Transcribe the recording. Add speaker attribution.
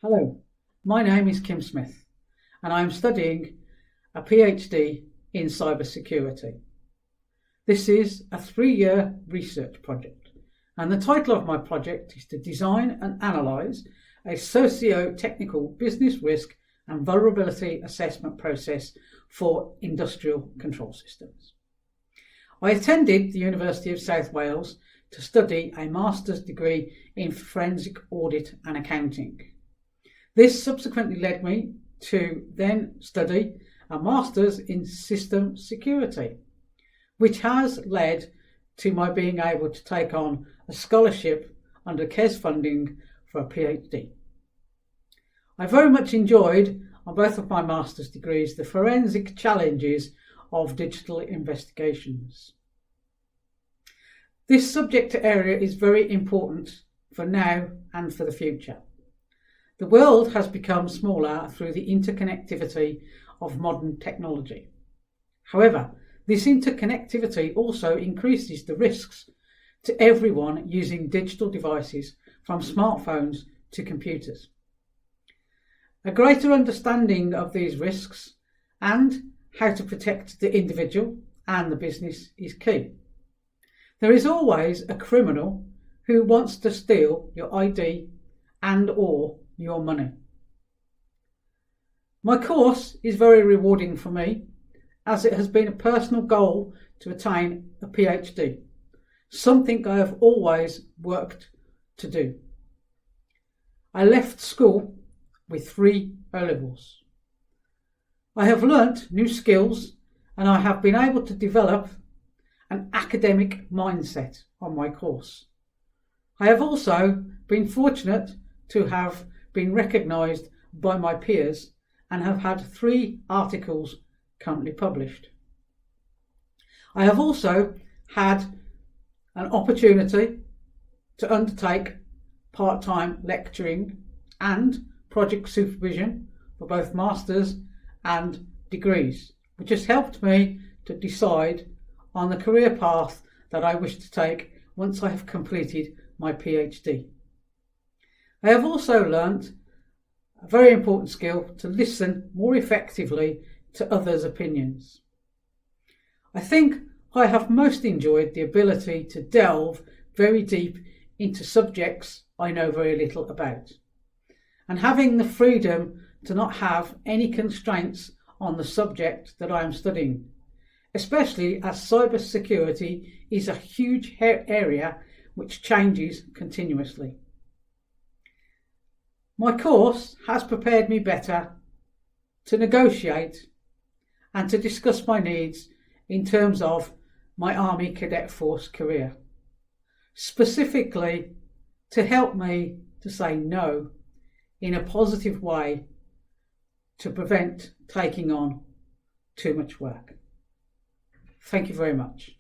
Speaker 1: Hello, my name is Kim Smith and I am studying a PhD in cybersecurity. This is a 3-year research project and the title of my project is to design and analyse a socio-technical business risk and vulnerability assessment process for industrial control systems. I attended the University of South Wales to study a master's degree in forensic audit and accounting. This subsequently led me to then study a master's in system security, which has led to my being able to take on a scholarship under KESS funding for a PhD. I very much enjoyed on both of my master's degrees the forensic challenges of digital investigations. This subject area is very important for now and for the future. The world has become smaller through the interconnectivity of modern technology. However, this interconnectivity also increases the risks to everyone using digital devices from smartphones to computers. A greater understanding of these risks and how to protect the individual and the business is key. There is always a criminal who wants to steal your ID and/or your money. My course is very rewarding for me as it has been a personal goal to attain a PhD, something I have always worked to do. I left school with 3 O-levels. I have learnt new skills and I have been able to develop an academic mindset on my course. I have also been fortunate to have been recognised by my peers and have had 3 articles currently published. I have also had an opportunity to undertake part-time lecturing and project supervision for both masters and degrees, which has helped me to decide on the career path that I wish to take once I have completed my PhD. I have also learnt a very important skill to listen more effectively to others' opinions. I think I have most enjoyed the ability to delve very deep into subjects I know very little about, and having the freedom to not have any constraints on the subject that I am studying, especially as cybersecurity is a huge area which changes continuously. My course has prepared me better to negotiate and to discuss my needs in terms of my Army Cadet Force career, specifically to help me to say no in a positive way to prevent taking on too much work. Thank you very much.